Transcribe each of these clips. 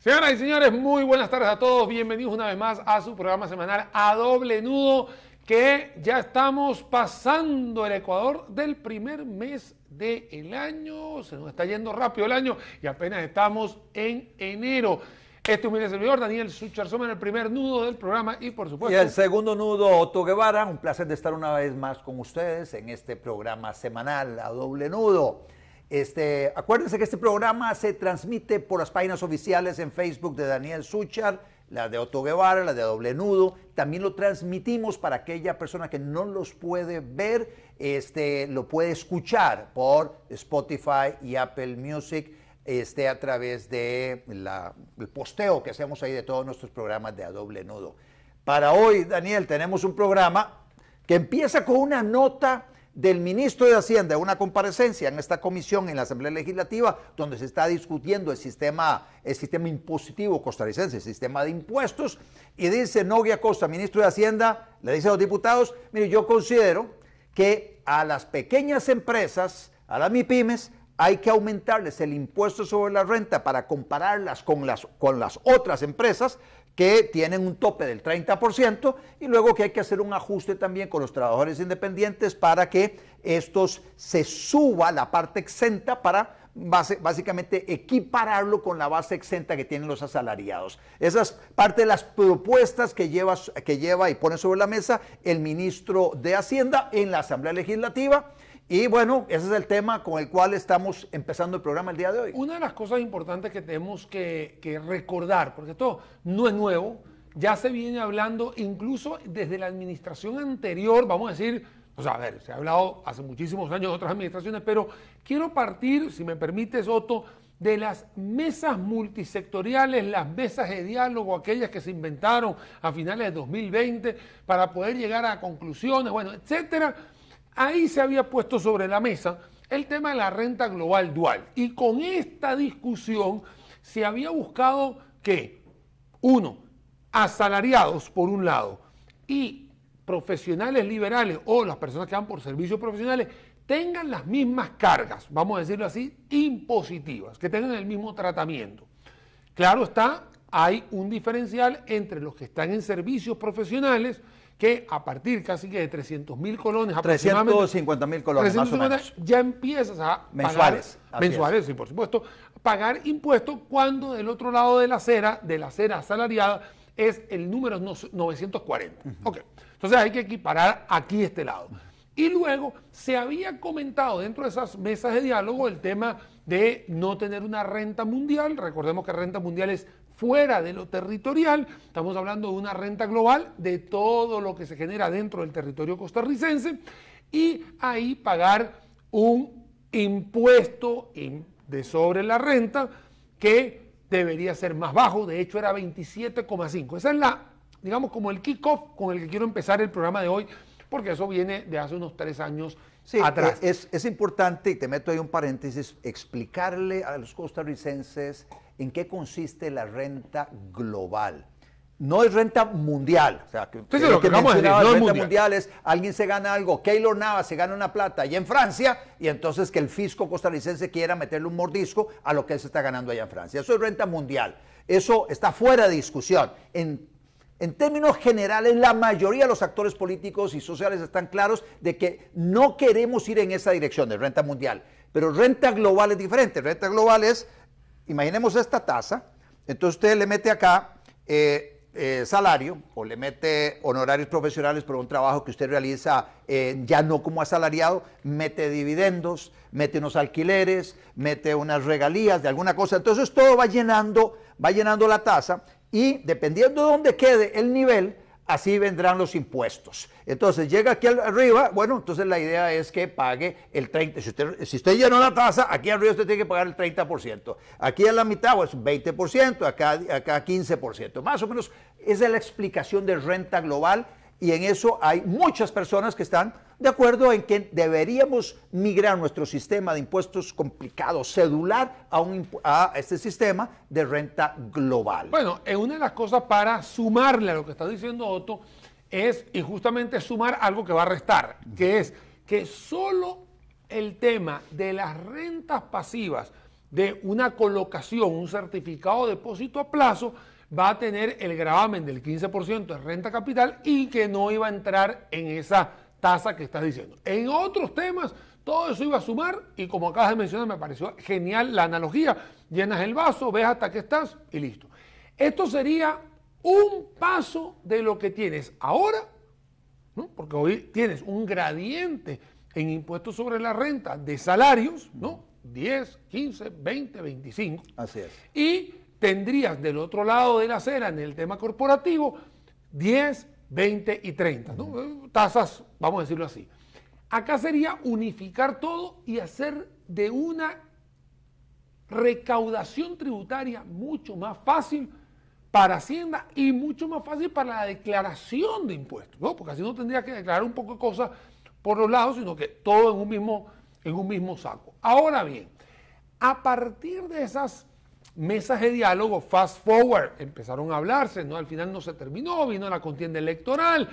Señoras y señores, muy buenas tardes a todos. Bienvenidos una vez más a su programa semanal A Doble Nudo, que ya estamos pasando el Ecuador del primer mes del año. Se nos está yendo rápido el año y apenas estamos en enero. Este humilde servidor, Daniel Suchar Soma, en el primer nudo del programa y por supuesto... Y el segundo nudo, Otto Guevara. Un placer de estar una vez más con ustedes en este programa semanal A Doble Nudo. Acuérdense que este programa se transmite por las páginas oficiales en Facebook de Daniel Suchar, la de Otto Guevara, la de Doble Nudo. También lo transmitimos para aquella persona que no los puede ver, lo puede escuchar por Spotify y Apple Music, a través de el posteo que hacemos ahí de todos nuestros programas de A Doble Nudo. Para hoy, Daniel, tenemos un programa que empieza con una nota del ministro de Hacienda, una comparecencia en esta comisión en la Asamblea Legislativa, donde se está discutiendo el sistema impositivo costarricense, el sistema de impuestos, y dice Nogui Acosta, ministro de Hacienda, le dice a los diputados: mire, yo considero que a las pequeñas empresas, a las MIPYMES, hay que aumentarles el impuesto sobre la renta para compararlas con las otras empresas que tienen un tope del 30%, y luego que hay que hacer un ajuste también con los trabajadores independientes para que estos se suba la parte exenta para básicamente equipararlo con la base exenta que tienen los asalariados. Esa es parte de las propuestas que lleva y pone sobre la mesa el ministro de Hacienda en la Asamblea Legislativa. Y bueno, ese es el tema con el cual estamos empezando el programa el día de hoy. Una de las cosas importantes que tenemos que recordar, porque esto no es nuevo, ya se viene hablando incluso desde la administración anterior, vamos a decir, se ha hablado hace muchísimos años de otras administraciones, pero quiero partir, si me permites, Otto, de las mesas multisectoriales, las mesas de diálogo, aquellas que se inventaron a finales de 2020 para poder llegar a conclusiones, bueno, etcétera. Ahí se había puesto sobre la mesa el tema de la renta global dual. Y con esta discusión se había buscado que, uno, asalariados por un lado y profesionales liberales o las personas que van por servicios profesionales tengan las mismas cargas, vamos a decirlo así, impositivas, que tengan el mismo tratamiento. Claro está, hay un diferencial entre los que están en servicios profesionales, que a partir casi que de 300.000 colones, 350.000 colones, más o menos, ya empiezas a mensuales, pagar, mensuales, sí, por supuesto, pagar impuestos, cuando del otro lado de la acera asalariada, es el número 940. Okay. Entonces hay que equiparar aquí este lado. Y luego se había comentado dentro de esas mesas de diálogo el tema de no tener una renta mundial. Recordemos que renta mundial es fuera de lo territorial, estamos hablando de una renta global de todo lo que se genera dentro del territorio costarricense, y ahí pagar un impuesto de sobre la renta que debería ser más bajo. De hecho era 27,5. Esa es digamos, como el kickoff con el que quiero empezar el programa de hoy, porque eso viene de hace unos 3 años atrás. Es importante, y te meto ahí un paréntesis, explicarle a los costarricenses en qué consiste la renta global. No es renta mundial. O sea, lo que vamos a decir, no es renta mundial es alguien se gana algo, Keylor Navas se gana una plata allá en Francia, y entonces que el fisco costarricense quiera meterle un mordisco a lo que él se está ganando allá en Francia. Eso es renta mundial. Eso está fuera de discusión. En términos generales, la mayoría de los actores políticos y sociales están claros de que no queremos ir en esa dirección de renta mundial. Pero renta global es diferente. Renta global es, imaginemos esta tasa, entonces usted le mete acá salario, o le mete honorarios profesionales por un trabajo que usted realiza ya no como asalariado, mete dividendos, mete unos alquileres, mete unas regalías de alguna cosa. Entonces todo va llenando la tasa, y dependiendo de dónde quede el nivel, así vendrán los impuestos. Entonces llega aquí arriba, bueno, entonces la idea es que pague el 30%. Si usted llenó la tasa, aquí arriba usted tiene que pagar el 30%. Aquí en la mitad, pues 20%, acá 15%. Más o menos esa es la explicación de renta global, y en eso hay muchas personas que están de acuerdo en que deberíamos migrar nuestro sistema de impuestos complicado, cedular, a este sistema de renta global. Bueno, una de las cosas para sumarle a lo que está diciendo Otto es, y justamente sumar algo que va a restar, que es que solo el tema de las rentas pasivas de una colocación, un certificado de depósito a plazo, va a tener el gravamen del 15% de renta capital y que no iba a entrar en esa tasa que estás diciendo. En otros temas, todo eso iba a sumar y como acabas de mencionar, me pareció genial la analogía. Llenas el vaso, ves hasta que estás y listo. Esto sería un paso de lo que tienes ahora, ¿no? Porque hoy tienes un gradiente en impuestos sobre la renta de salarios, ¿no? 10, 15, 20, 25. Así es. Y tendrías del otro lado de la acera, en el tema corporativo, 10, 20 y 30, ¿no? Tasas, vamos a decirlo así. Acá sería unificar todo y hacer de una recaudación tributaria mucho más fácil para Hacienda y mucho más fácil para la declaración de impuestos, ¿no? Porque así no tendría que declarar un poco de cosas por los lados, sino que todo en un mismo saco. Ahora bien, a partir de esas mesas de diálogo, fast forward, empezaron a hablarse, ¿no? Al final no se terminó, vino la contienda electoral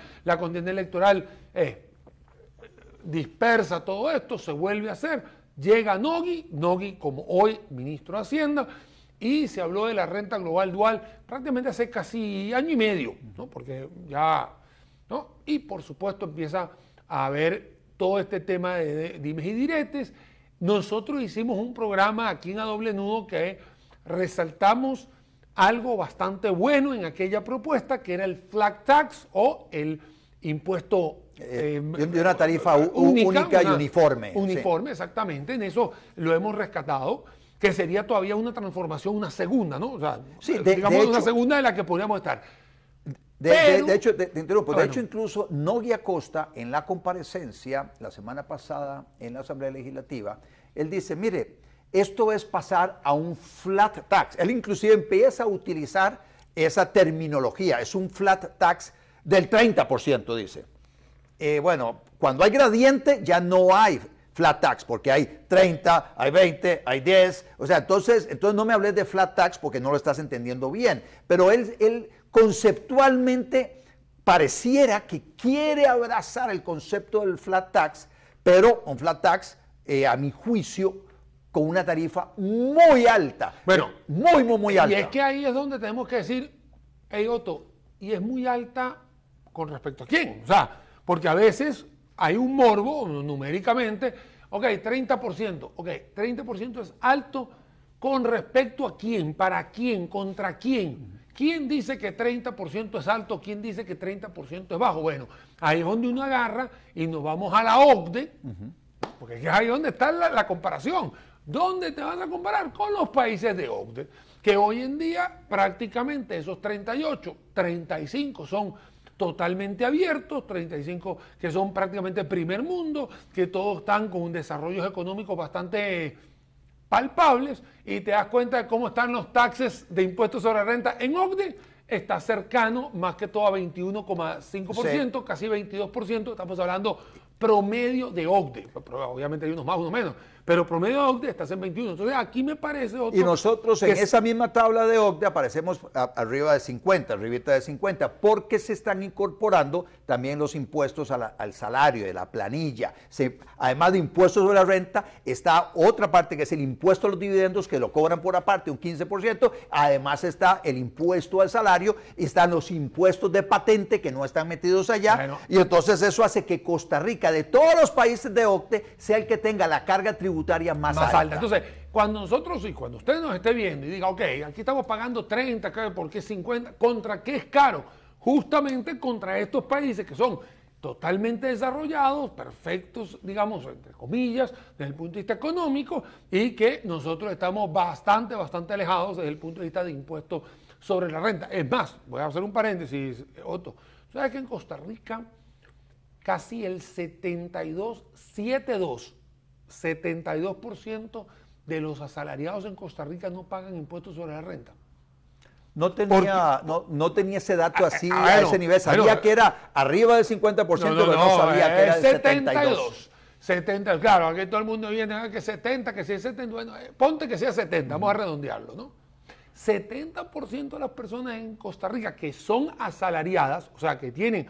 dispersa todo esto, se vuelve a hacer, llega Nogui como hoy ministro de Hacienda, y se habló de la renta global dual prácticamente hace casi año y medio, ¿no? Porque ya, ¿no? Y por supuesto empieza a haber todo este tema de dimes y diretes. Nosotros hicimos un programa aquí en A Doble Nudo que resaltamos algo bastante bueno en aquella propuesta, que era el flat tax o el impuesto de una tarifa única y uniforme. Uniforme, sí. Exactamente, en eso lo hemos rescatado, que sería todavía una transformación, una segunda, ¿no? O sea, sí, digamos una segunda de la que podríamos estar. De hecho, te interrumpo, de hecho incluso Nogui Acosta en la comparecencia la semana pasada en la Asamblea Legislativa, él dice, mire, esto es pasar a un flat tax. Él inclusive empieza a utilizar esa terminología, es un flat tax del 30%, dice. Bueno, cuando hay gradiente ya no hay flat tax, porque hay 30, hay 20, hay 10, o sea, entonces no me hables de flat tax porque no lo estás entendiendo bien, pero él conceptualmente pareciera que quiere abrazar el concepto del flat tax, pero un flat tax, a mi juicio, con una tarifa muy alta. Bueno, muy alta. Y es que ahí es donde tenemos que decir, hey Otto, y es muy alta con respecto a quién. O sea, porque a veces hay un morbo numéricamente, ok, 30%, ok, 30% es alto con respecto a quién, para quién, contra quién. ¿Quién dice que 30% es alto? ¿Quién dice que 30% es bajo? Bueno, ahí es donde uno agarra y nos vamos a la OCDE, porque es ahí donde está la comparación. ¿Dónde te vas a comparar? Con los países de OCDE, que hoy en día prácticamente esos 38, 35 son totalmente abiertos, 35 que son prácticamente primer mundo, que todos están con un desarrollo económico bastante palpables, y te das cuenta de cómo están los taxes de impuestos sobre renta en OCDE, está cercano más que todo a 21,5%, sí. Casi 22%, estamos hablando promedio de OCDE, pero obviamente hay unos más, unos menos, pero promedio de OCDE estás en 21, entonces aquí me parece otro. Y nosotros en esa misma tabla de OCDE aparecemos arriba de 50, arribita de 50, porque se están incorporando también los impuestos al salario de la planilla. Además de impuestos sobre la renta, está otra parte que es el impuesto a los dividendos, que lo cobran por aparte, un 15%, además está el impuesto al salario, y están los impuestos de patente que no están metidos allá, bueno, y entonces eso hace que Costa Rica, de todos los países de OCDE, sea el que tenga la carga tributaria más alta. Entonces, cuando nosotros y cuando usted nos esté viendo y diga, ok, aquí estamos pagando 30, ¿por qué 50? ¿Contra qué es caro? Justamente contra estos países que son totalmente desarrollados, perfectos, digamos, entre comillas, desde el punto de vista económico, y que nosotros estamos bastante alejados desde el punto de vista de impuestos sobre la renta. Es más, voy a hacer un paréntesis, Otto. ¿Sabes que en Costa Rica casi el 72% de los asalariados en Costa Rica no pagan impuestos sobre la renta? No tenía ese dato así a ese nivel. Sabía que era arriba del 50%, pero no sabía que era del 72%. 70, claro, aquí todo el mundo viene que 70, que si es 70, bueno, ponte que sea 70, vamos a redondearlo, ¿no? 70% de las personas en Costa Rica que son asalariadas, o sea, que tienen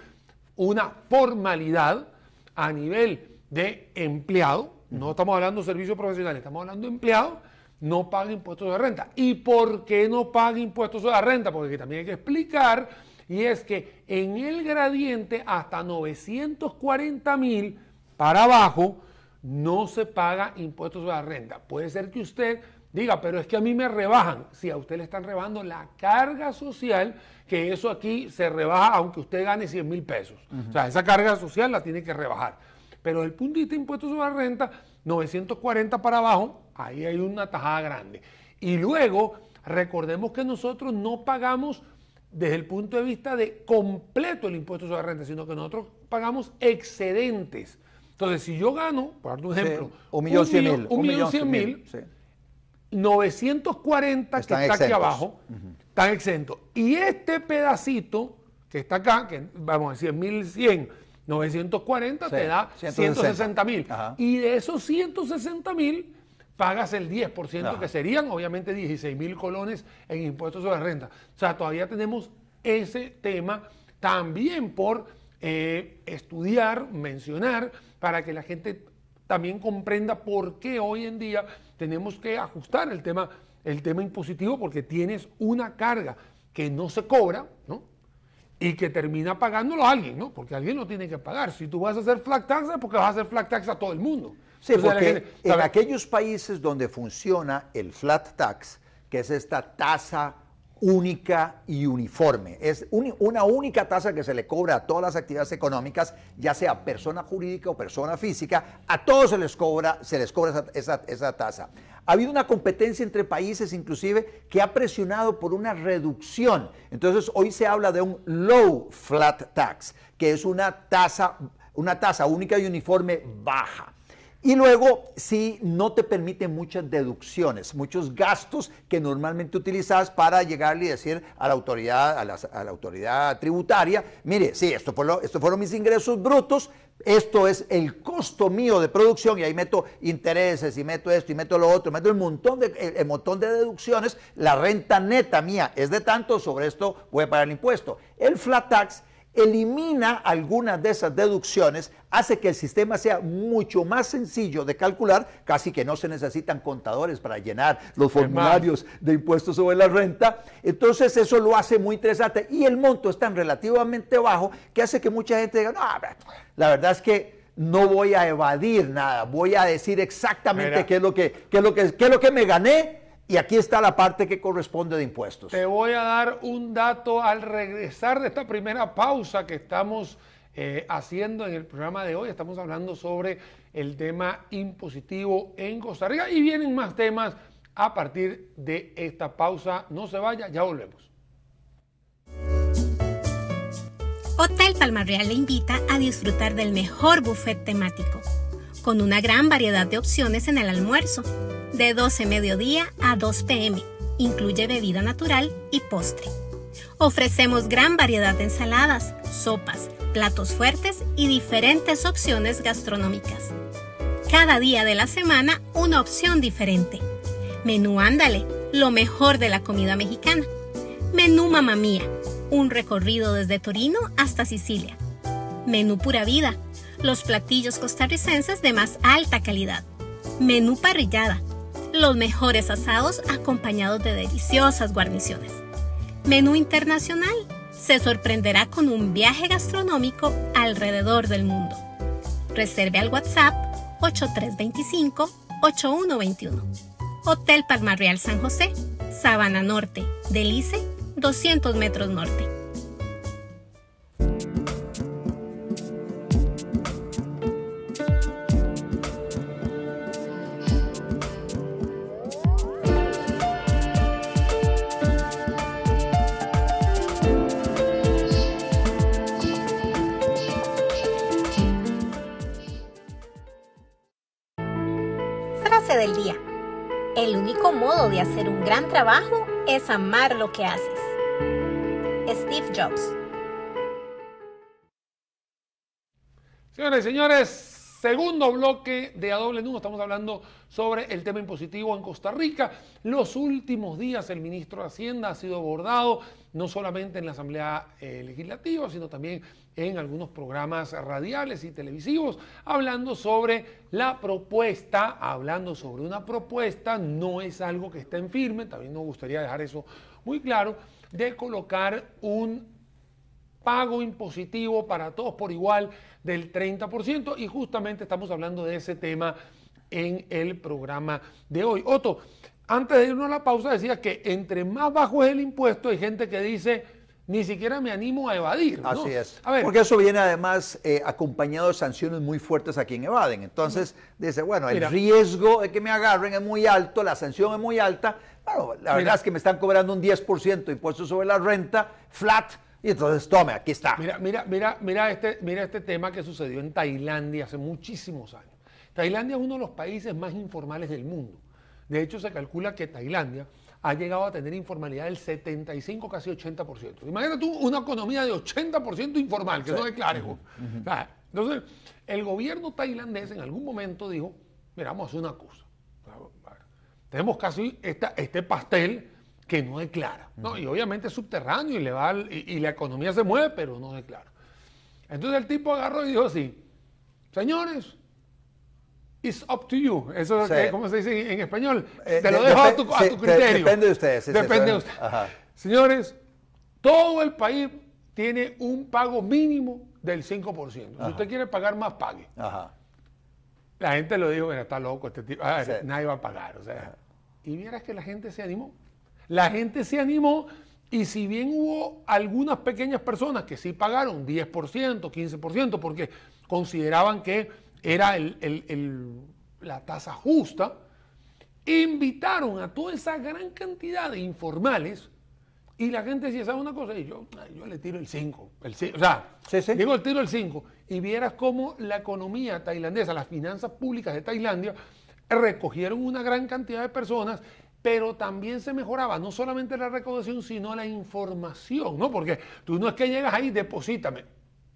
una formalidad a nivel de empleado, no estamos hablando de servicios profesionales, estamos hablando de empleado, no paga impuestos de renta. ¿Y por qué no paga impuestos de la renta? Porque también hay que explicar, y es que en el gradiente hasta 940,000 para abajo no se paga impuestos de la renta. Puede ser que usted diga, pero es que a mí me rebajan. Si a usted le están rebajando la carga social, que eso aquí se rebaja aunque usted gane 100,000 pesos. O sea, esa carga social la tiene que rebajar. Pero desde el punto de vista de impuestos sobre la renta, 940 para abajo, ahí hay una tajada grande. Y luego, recordemos que nosotros no pagamos desde el punto de vista de completo el impuesto sobre la renta, sino que nosotros pagamos excedentes. Entonces, si yo gano, por dar un ejemplo, sí, 1.100.000, sí. 940 están que está exentos. Aquí abajo, están exentos. Y este pedacito que está acá, que vamos a decir 1.100, 940 sí, te da 160,000. Y de esos 160,000 pagas el 10%, Ajá. que serían obviamente 16,000 colones en impuestos sobre la renta. O sea, todavía tenemos ese tema también por estudiar, mencionar, para que la gente también comprenda por qué hoy en día tenemos que ajustar el tema impositivo, porque tienes una carga que no se cobra, ¿no? Y que termina pagándolo a alguien, ¿no? Porque alguien lo tiene que pagar. Si tú vas a hacer flat tax, es porque vas a hacer flat tax a todo el mundo. Sí, Entonces, porque gente, en aquellos países donde funciona el flat tax, que es esta tasa única y uniforme, es una única tasa que se le cobra a todas las actividades económicas, ya sea persona jurídica o persona física, a todos se les cobra esa tasa. Ha habido una competencia entre países inclusive que ha presionado por una reducción. Entonces hoy se habla de un low flat tax, que es una tasa única y uniforme baja. Y luego, sí, no te permite muchas deducciones, muchos gastos que normalmente utilizas para llegarle y decir a la autoridad, a la autoridad tributaria, mire, sí, estos fueron mis ingresos brutos, esto es el costo mío de producción, y ahí meto intereses, y meto esto, y meto lo otro, meto el montón de deducciones, la renta neta mía es de tanto, sobre esto voy a pagar el impuesto. El flat tax elimina algunas de esas deducciones, hace que el sistema sea mucho más sencillo de calcular, casi que no se necesitan contadores para llenar los formularios de impuestos sobre la renta. Entonces eso lo hace muy interesante, y el monto es tan relativamente bajo que hace que mucha gente diga, no, la verdad es que no voy a evadir nada, voy a decir exactamente qué es lo que me gané. Y aquí está la parte que corresponde de impuestos. Te voy a dar un dato al regresar de esta primera pausa que estamos haciendo en el programa de hoy. Estamos hablando sobre el tema impositivo en Costa Rica, y vienen más temas a partir de esta pausa. No se vaya, ya volvemos. Hotel Palma Real le invita a disfrutar del mejor buffet temático, con una gran variedad de opciones en el almuerzo, de 12 mediodía a 2 p.m. Incluye bebida natural y postre. Ofrecemos gran variedad de ensaladas, sopas, platos fuertes y diferentes opciones gastronómicas. Cada día de la semana una opción diferente. Menú Ándale, lo mejor de la comida mexicana. Menú Mamma Mía, un recorrido desde Torino hasta Sicilia. Menú Pura Vida, los platillos costarricenses de más alta calidad. Menú Parrillada, los mejores asados acompañados de deliciosas guarniciones. Menú Internacional, se sorprenderá con un viaje gastronómico alrededor del mundo. Reserve al WhatsApp 8325-8121. Hotel Palma Real San José, Sabana Norte, Delice, 200 metros norte. Frase del día. El único modo de hacer un gran trabajo es amar lo que haces. Steve Jobs. Señores y señores, Segundo bloque de A Doble Nudo, estamos hablando sobre el tema impositivo en Costa Rica. Los últimos días el ministro de Hacienda ha sido abordado no solamente en la Asamblea Legislativa, sino también en algunos programas radiales y televisivos, hablando sobre la propuesta, hablando sobre una propuesta, no es algo que esté en firme, también nos gustaría dejar eso muy claro, de colocar un pago impositivo para todos por igual del 30%, y justamente estamos hablando de ese tema en el programa de hoy. Otto, antes de irnos a la pausa decía que entre más bajo es el impuesto hay gente que dice ni siquiera me animo a evadir, ¿no? Así es, a ver, porque eso viene además acompañado de sanciones muy fuertes a quien evaden. Entonces dice, bueno, el riesgo de que me agarren es muy alto, la sanción es muy alta. Bueno, la verdad es que me están cobrando un 10% de impuestos sobre la renta, flat. Y entonces, tome, aquí está. Mira este tema que sucedió en Tailandia hace muchísimos años. Tailandia es uno de los países más informales del mundo. De hecho, se calcula que Tailandia ha llegado a tener informalidad del 75, casi 80%. Imagínate tú una economía de 80% informal, que no declare. Entonces, el gobierno tailandés en algún momento dijo, mira, vamos a hacer una cosa. Tenemos casi este pastel que no declara, ¿no? Y obviamente es subterráneo y la economía se mueve, pero no declara. Entonces el tipo agarró y dijo así, señores, it's up to you. Eso es, ¿cómo se dice en español? Te lo dejo a tu criterio. Depende de ustedes. Depende de ustedes. Ajá. Señores, todo el país tiene un pago mínimo del 5%. Si usted quiere pagar más, pague. Ajá. La gente lo dijo, mira, está loco este tipo. Nadie va a pagar. O sea, y vieras que la gente se animó. La gente se animó, y si bien hubo algunas pequeñas personas que sí pagaron 10%, 15%, porque consideraban que era la tasa justa, invitaron a toda esa gran cantidad de informales, y la gente decía, ¿sabe una cosa? Y yo le tiro el 5. Digo, el tiro el 5. Y vieras cómo la economía tailandesa, las finanzas públicas de Tailandia, recogieron una gran cantidad de personas, pero también se mejoraba no solamente la recaudación, sino la información, ¿no? Porque tú no es que llegas ahí, deposítame.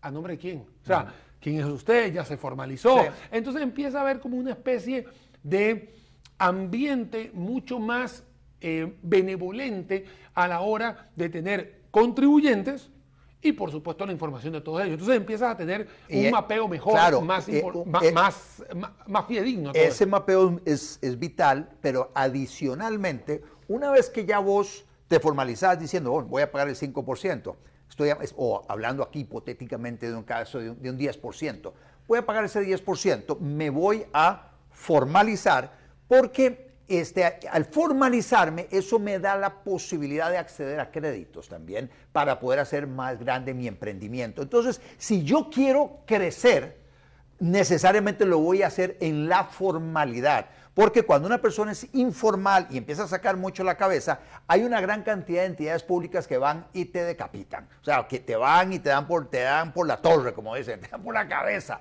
¿A nombre de quién? O sea, ¿quién es usted? Ya se formalizó. Sí. Entonces empieza a haber como una especie de ambiente mucho más benevolente a la hora de tener contribuyentes y, por supuesto, la información de todos ellos. Entonces empiezas a tener un mapeo mejor, claro, más fidedigno. Ese mapeo es vital, pero adicionalmente, una vez que ya vos te formalizás diciendo, voy a pagar el 5%, o hablando aquí hipotéticamente de un caso de un 10%, voy a pagar ese 10%, me voy a formalizar porque al formalizarme, eso me da la posibilidad de acceder a créditos también para poder hacer más grande mi emprendimiento. Entonces, si yo quiero crecer, necesariamente lo voy a hacer en la formalidad. Porque cuando una persona es informal y empieza a sacar mucho la cabeza, hay una gran cantidad de entidades públicas que van y te decapitan. O sea, que te van y te dan por la torre, como dicen, te dan por la cabeza.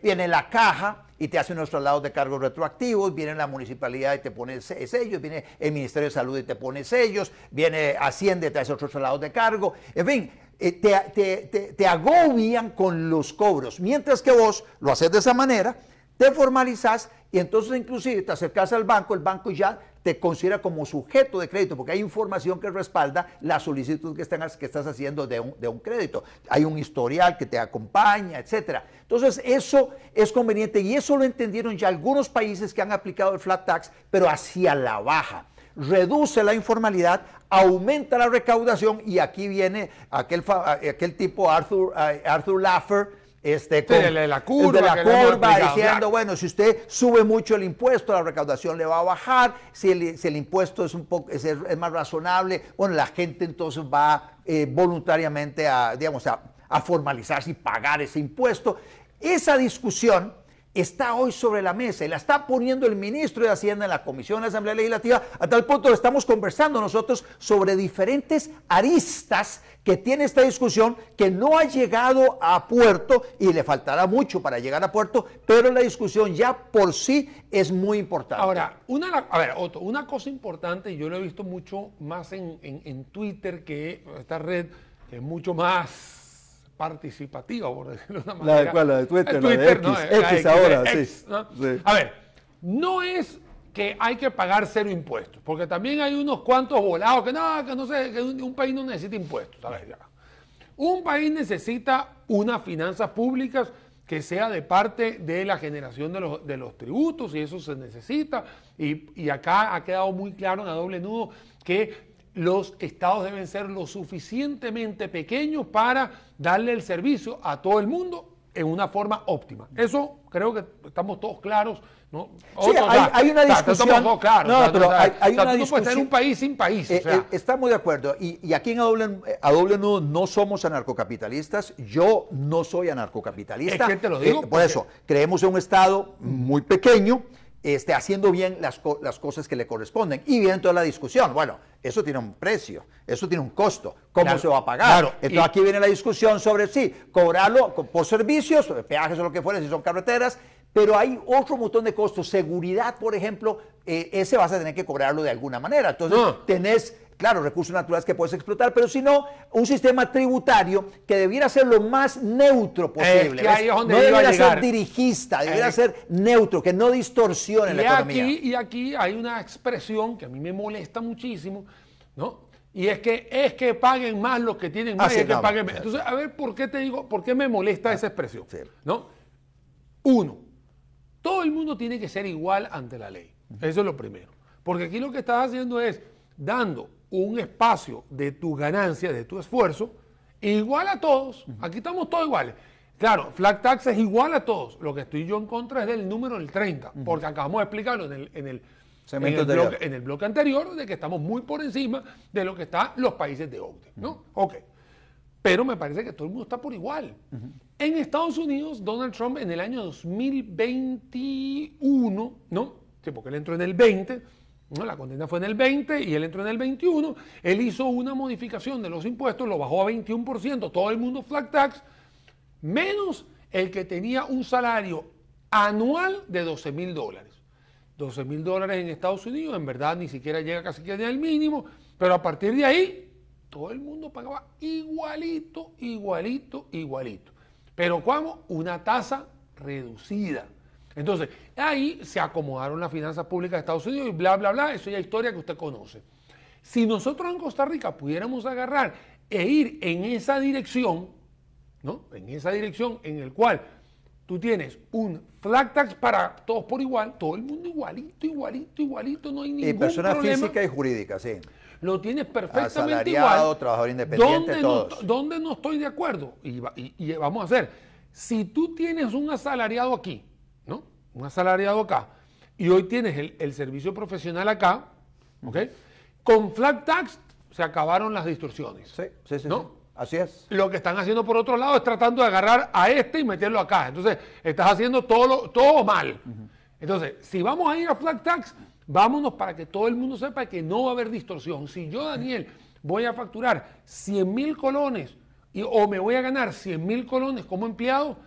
Viene la caja y te hace unos traslados de cargos retroactivos, viene la municipalidad y te pone sellos, viene el Ministerio de Salud y te pone sellos, viene Hacienda y te hace otros traslados de cargo. En fin, te agobian con los cobros, mientras que vos lo haces de esa manera, te formalizás y entonces inclusive te acercas al banco, el banco ya te considera como sujeto de crédito porque hay información que respalda la solicitud que estás haciendo de un crédito. Hay un historial que te acompaña, etcétera. Entonces eso es conveniente y eso lo entendieron ya algunos países que han aplicado el flat tax, pero hacia la baja. Reduce la informalidad, aumenta la recaudación y aquí viene aquel tipo Arthur Laffer, de la curva diciendo, bueno, si usted sube mucho el impuesto, la recaudación le va a bajar, si el impuesto es más razonable, bueno, la gente entonces va voluntariamente a formalizarse y pagar ese impuesto. Esa discusión está hoy sobre la mesa y la está poniendo el ministro de Hacienda en la Comisión de la Asamblea Legislativa, a tal punto que estamos conversando nosotros sobre diferentes aristas que tiene esta discusión que no ha llegado a puerto y le faltará mucho para llegar a puerto, pero la discusión ya por sí es muy importante. Ahora, Otto, una cosa importante, y yo lo he visto mucho más en Twitter, que esta red que es mucho más participativa, por decirlo de una ¿La manera. de cuál? ¿La de Twitter? El La de Twitter, X, ¿no? X ahora, X, sí. ¿no? Sí. A ver, no es que hay que pagar cero impuestos, porque también hay unos cuantos volados que no sé, que un país no necesita impuestos. A ver, ya. Un país necesita unas finanzas públicas que sea de parte de la generación de los tributos, y eso se necesita. Y acá ha quedado muy claro en A Doble Nudo que los estados deben ser lo suficientemente pequeños para darle el servicio a todo el mundo en una forma óptima. Eso creo que estamos todos claros, ¿no? Sí, hay una discusión. Estamos todos claros. No, pero hay una tú no discusión. puedes tener un país sin país. O sea. Estamos de acuerdo. Y aquí en A Doble Nudo no somos anarcocapitalistas. Yo no soy anarcocapitalista. Es que te lo digo. Por eso, creemos en un Estado muy pequeño, haciendo bien las cosas que le corresponden. Y viene toda la discusión. Bueno, eso tiene un precio, eso tiene un costo. ¿Cómo Claro, se va a pagar? claro. Entonces aquí viene la discusión sobre, sí, cobrarlo por servicios, peajes o lo que fuera, si son carreteras, pero hay otro montón de costos. Seguridad, por ejemplo, ese vas a tener que cobrarlo de alguna manera. Entonces, tenés, claro, recursos naturales que puedes explotar, pero si no, un sistema tributario que debiera ser lo más neutro posible. Que ahí es donde no iba a debiera llegar. ser dirigista, debiera ser neutro, que no distorsione la economía. Y aquí hay una expresión que a mí me molesta muchísimo, ¿no? Y es que paguen más los que tienen más, sí, y que no, paguen menos. Entonces, a ver, ¿por qué te digo, por qué me molesta esa expresión? Sí. ¿No? Uno, todo el mundo tiene que ser igual ante la ley. Eso es lo primero. Porque aquí lo que estás haciendo es dando un espacio de tu ganancia, de tu esfuerzo, igual a todos. Aquí estamos todos iguales. Claro, flat tax es igual a todos. Lo que estoy yo en contra es del número del 30, porque acabamos de explicarlo en el bloque anterior, de que estamos muy por encima de lo que están los países de OCDE, ¿no? Ok. Pero me parece que todo el mundo está por igual. En Estados Unidos, Donald Trump en el año 2021, ¿no? Sí, porque él entró en el 20, ¿no? La condena fue en el 20 y él entró en el 21. Él hizo una modificación de los impuestos, lo bajó a 21%, todo el mundo flat tax, menos el que tenía un salario anual de $12,000. $12,000 en Estados Unidos, en verdad ni siquiera llega casi que al mínimo, pero a partir de ahí todo el mundo pagaba igualito. Pero ¿cómo? Una tasa reducida. Entonces, ahí se acomodaron las finanzas públicas de Estados Unidos y bla, bla, bla. Eso ya es historia que usted conoce. Si nosotros en Costa Rica pudiéramos agarrar e ir en esa dirección, ¿no? En esa dirección en el cual tú tienes un flat tax para todos por igual, todo el mundo igualito, no hay ningún Y persona problema. física y jurídica, sí. Lo tienes perfectamente Asalariado, igual. trabajador independiente, todos. ¿Dónde no estoy de acuerdo? Y vamos a hacer, si tú tienes un asalariado aquí, ¿no? Un asalariado acá, y hoy tienes el servicio profesional acá, ¿ok? Con flat tax se acabaron las distorsiones. Sí, ¿no? sí. Así es. Lo que están haciendo por otro lado es tratando de agarrar a este y meterlo acá. Entonces, estás haciendo todo mal. Entonces, si vamos a ir a flat tax, vámonos para que todo el mundo sepa que no va a haber distorsión. Si yo, Daniel, voy a facturar 100,000 colones o me voy a ganar 100,000 colones como empleado,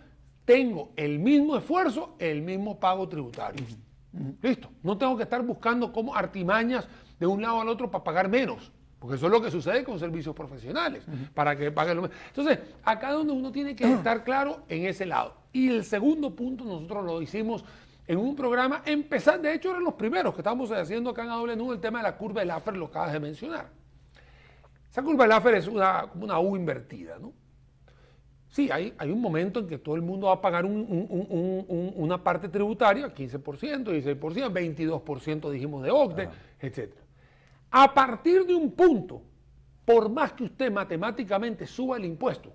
tengo el mismo esfuerzo, el mismo pago tributario. Listo. No tengo que estar buscando como artimañas de un lado al otro para pagar menos. Porque eso es lo que sucede con servicios profesionales, para que paguen lo menos. Entonces, acá es donde uno tiene que estar claro en ese lado. Y el segundo punto nosotros lo hicimos en un programa, de hecho eran los primeros que estábamos haciendo acá en A Doble Nudo, el tema de la curva de Laffer, lo acabas de mencionar. Esa curva de Laffer es como una U invertida, ¿no? Sí, hay un momento en que todo el mundo va a pagar una parte tributaria, 15%, 16%, 22% dijimos de OCDE, etc. A partir de un punto, por más que usted matemáticamente suba el impuesto,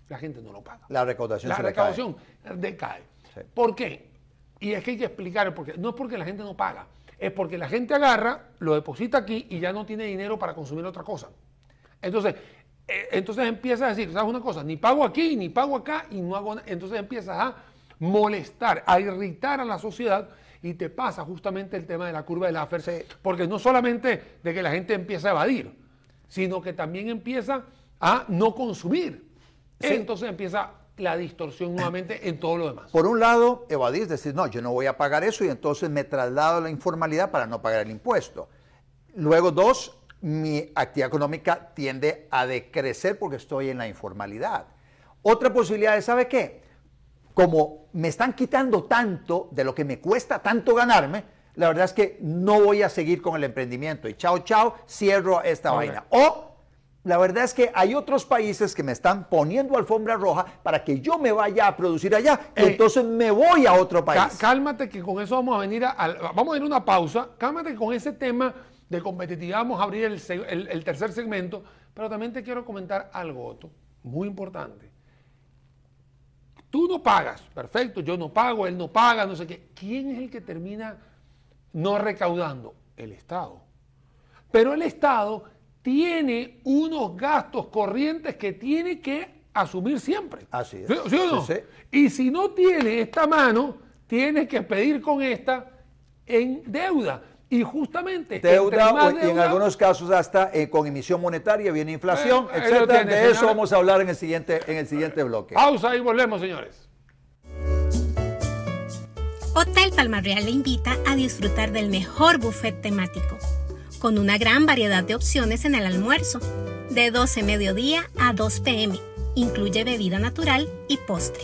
la gente no lo paga. La recaudación decae. Sí. ¿Por qué? Y es que hay que explicar el por qué. No es porque la gente no paga, es porque la gente agarra, lo deposita aquí y ya no tiene dinero para consumir otra cosa. Entonces empieza a decir, ¿sabes una cosa? Ni pago aquí, ni pago acá y no hago nada. Entonces empiezas a molestar, a irritar a la sociedad y te pasa justamente el tema de la curva de Laffer. Sí. Porque no solamente de que la gente empieza a evadir, sino que también empieza a no consumir. Sí. Entonces empieza la distorsión nuevamente en todo lo demás. Por un lado, evadir, es decir, no, yo no voy a pagar eso y entonces me traslado a la informalidad para no pagar el impuesto. Luego, dos, mi actividad económica tiende a decrecer porque estoy en la informalidad. Otra posibilidad es, ¿sabe qué? Como me están quitando tanto de lo que me cuesta tanto ganarme, la verdad es que no voy a seguir con el emprendimiento y chao, chao, cierro esta vaina. O la verdad es que hay otros países que me están poniendo alfombra roja para que yo me vaya a producir allá y entonces me voy a otro país. Cálmate que con eso vamos a venir vamos a ir a una pausa. Cálmate que con ese tema de competitividad vamos a abrir el tercer segmento, pero también te quiero comentar algo, Otto, muy importante. Tú no pagas, perfecto, yo no pago, él no paga, no sé qué. ¿Quién es el que termina no recaudando? El Estado. Pero el Estado tiene unos gastos corrientes que tiene que asumir siempre. Así es. ¿Sí o no? Sí, sí. Y si no tiene esta mano, tiene que pedir con esta en deuda. Y justamente deuda y en algunos casos hasta con emisión monetaria, viene inflación, etcétera. De eso vamos a hablar en el siguiente bloque. Pausa y volvemos, señores. Hotel Palma Real le invita a disfrutar del mejor buffet temático, con una gran variedad de opciones en el almuerzo, de 12 mediodía a 2 p.m. Incluye bebida natural y postre.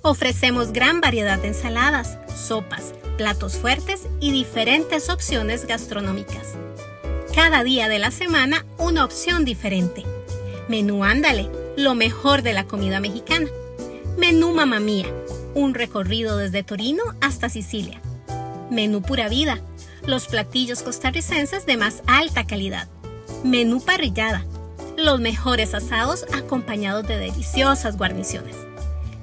Ofrecemos gran variedad de ensaladas, sopas, platos fuertes y diferentes opciones gastronómicas. Cada día de la semana una opción diferente. Menú Ándale, lo mejor de la comida mexicana. Menú Mamma Mía, un recorrido desde Torino hasta Sicilia. Menú Pura Vida, los platillos costarricenses de más alta calidad. Menú Parrillada, los mejores asados acompañados de deliciosas guarniciones.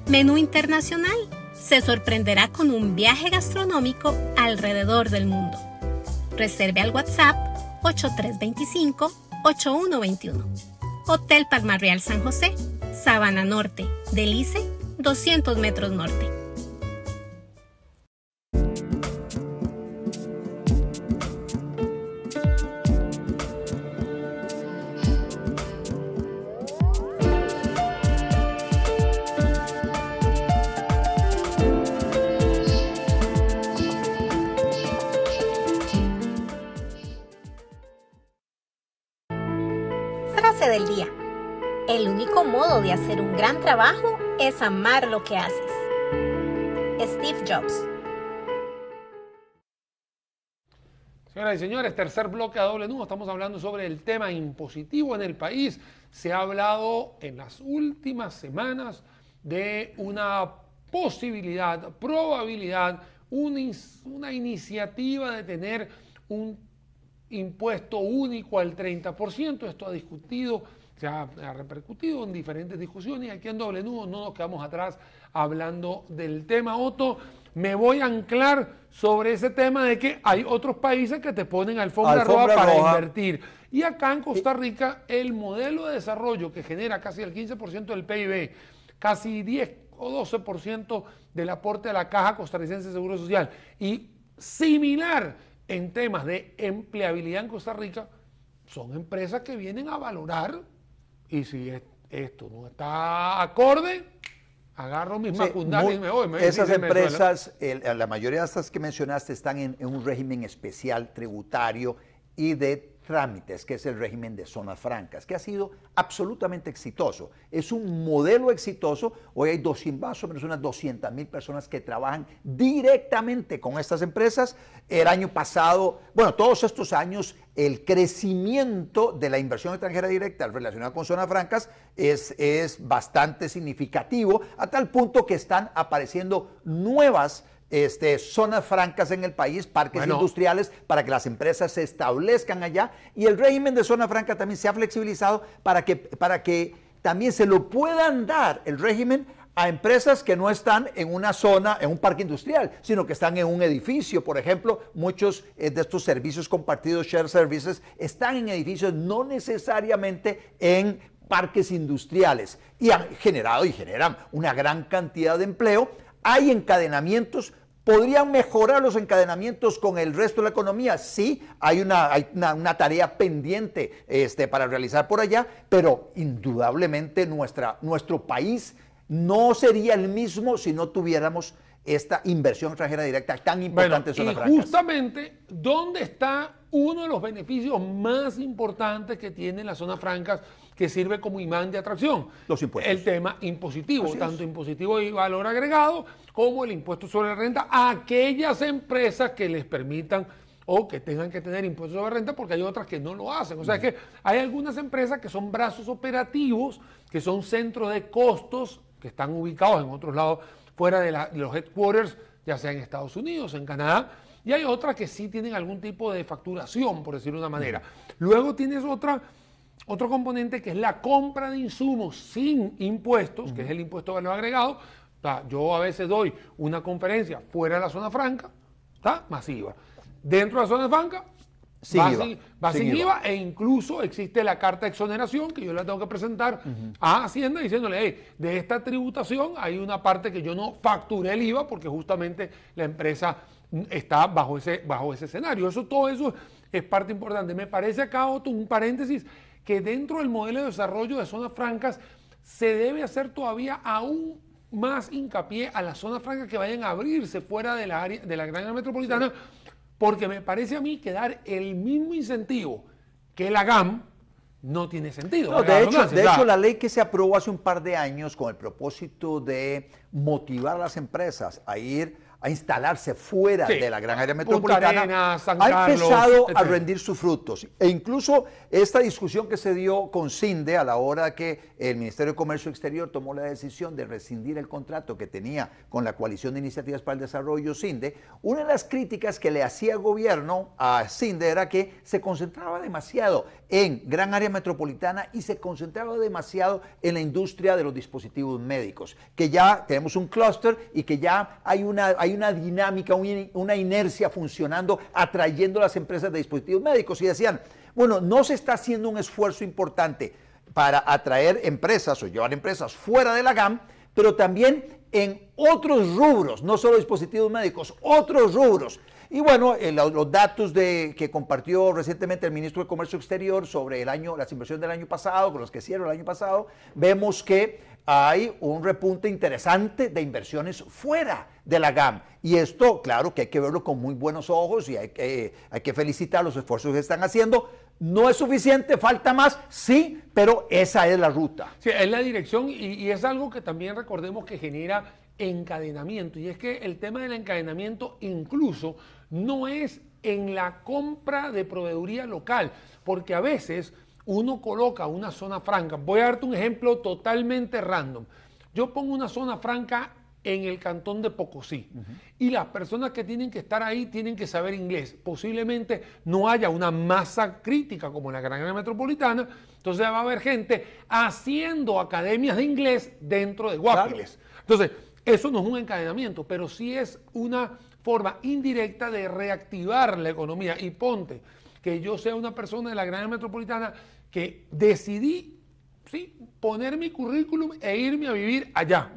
Menú Internacional, se sorprenderá con un viaje gastronómico alrededor del mundo. Reserve al WhatsApp 8325-8121. Hotel Palma Real San José, Sabana Norte, Delice, 200 metros norte. Frase del día. El único modo de hacer un gran trabajo es amar lo que haces. Steve Jobs. Señoras y señores, tercer bloque a doble nudo. Estamos hablando sobre el tema impositivo en el país. Se ha hablado en las últimas semanas de una posibilidad, probabilidad, una iniciativa de tener un impuesto único al 30%. Esto ha discutido, se ha repercutido en diferentes discusiones y aquí en doble nudo no nos quedamos atrás hablando del tema. Otto, me voy a anclar sobre ese tema de que hay otros países que te ponen alfombra roja para invertir. Y acá en Costa Rica el modelo de desarrollo que genera casi el 15% del PIB, casi 10 o 12% del aporte a la Caja Costarricense de Seguro Social y similar en temas de empleabilidad en Costa Rica, son empresas que vienen a valorar y si esto no está acorde, agarro mis macundales y me voy. Esas empresas, la mayoría de estas que mencionaste están en un régimen especial tributario y de trámites, que es el régimen de zonas francas, que ha sido absolutamente exitoso. Es un modelo exitoso. Hoy hay más o menos unas 200,000 personas que trabajan directamente con estas empresas. El año pasado, bueno, todos estos años, el crecimiento de la inversión extranjera directa relacionada con zonas francas es bastante significativo, a tal punto que están apareciendo nuevas zonas francas en el país, parques industriales, para que las empresas se establezcan allá. Y el régimen de zona franca también se ha flexibilizado para que también se lo puedan dar el régimen a empresas que no están en una zona, en un parque industrial, sino que están en un edificio. Por ejemplo, muchos de estos servicios compartidos, share services, están en edificios, no necesariamente en parques industriales. Y han generado y generan una gran cantidad de empleo. Hay encadenamientos. ¿Podrían mejorar los encadenamientos con el resto de la economía? Sí, hay una tarea pendiente para realizar por allá, pero indudablemente nuestro país no sería el mismo si no tuviéramos esta inversión extranjera directa tan importante en zonas francas. Y justamente, ¿dónde está uno de los beneficios más importantes que tienen las zonas francas que sirve como imán de atracción. Los impuestos. El tema impositivo, Así tanto es. impositivo y valor agregado, como el impuesto sobre la renta a aquellas empresas que les permitan o que tengan que tener impuestos sobre renta, porque hay otras que no lo hacen. O sea que hay algunas empresas que son brazos operativos, que son centros de costos, que están ubicados en otros lados, fuera de los headquarters, ya sea en Estados Unidos, en Canadá, y hay otras que sí tienen algún tipo de facturación, por decirlo de una manera. Luego tienes otro componente que es la compra de insumos sin impuestos, que es el impuesto de valor agregado. O sea, yo a veces doy una conferencia fuera de la zona franca, ¿está? Masiva. Dentro de la zona franca, va sin IVA, e incluso existe la carta de exoneración que yo la tengo que presentar a Hacienda diciéndole, hey, de esta tributación hay una parte que yo no facturé el IVA porque justamente la empresa está bajo ese escenario. Todo eso es parte importante. Me parece acá, Otto, un paréntesis, que dentro del modelo de desarrollo de zonas francas se debe hacer todavía aún más hincapié a las zonas francas que vayan a abrirse fuera de la área, de la gran área metropolitana, sí, porque me parece a mí que dar el mismo incentivo que la GAM no tiene sentido. No, de hecho, la ley que se aprobó hace un par de años con el propósito de motivar a las empresas a ir a instalarse fuera de la gran área metropolitana, Arenas, San ha Carlos, empezado etc. a rendir sus frutos. E incluso esta discusión que se dio con CINDE a la hora que el Ministerio de Comercio Exterior tomó la decisión de rescindir el contrato que tenía con la Coalición de Iniciativas para el Desarrollo, CINDE, una de las críticas que le hacía el gobierno a CINDE era que se concentraba demasiado en gran área metropolitana y se concentraba demasiado en la industria de los dispositivos médicos, que ya tenemos un clúster y que ya hay una dinámica, una inercia funcionando, atrayendo a las empresas de dispositivos médicos. Y decían, bueno, no se está haciendo un esfuerzo importante para atraer empresas o llevar empresas fuera de la GAM, pero también en otros rubros, no solo dispositivos médicos, otros rubros. Y bueno, los datos que compartió recientemente el ministro de Comercio Exterior sobre las inversiones del año pasado, con los que hicieron el año pasado, vemos que hay un repunte interesante de inversiones fuera de la GAM. Y esto, claro, que hay que verlo con muy buenos ojos y hay que felicitar los esfuerzos que están haciendo. No es suficiente, falta más, sí, pero esa es la ruta. Sí, es la dirección y es algo que también recordemos que genera encadenamiento. Y es que el tema del encadenamiento incluso no es en la compra de proveeduría local, porque a veces uno coloca una zona franca. Voy a darte un ejemplo totalmente random. Yo pongo una zona franca en el cantón de Pocosí y las personas que tienen que estar ahí tienen que saber inglés. Posiblemente no haya una masa crítica como en la gran área metropolitana, entonces va a haber gente haciendo academias de inglés dentro de Guapiles. Claro. Entonces, eso no es un encadenamiento, pero sí es una forma indirecta de reactivar la economía. Y ponte que yo sea una persona de la gran área metropolitana que decidí poner mi currículum e irme a vivir allá.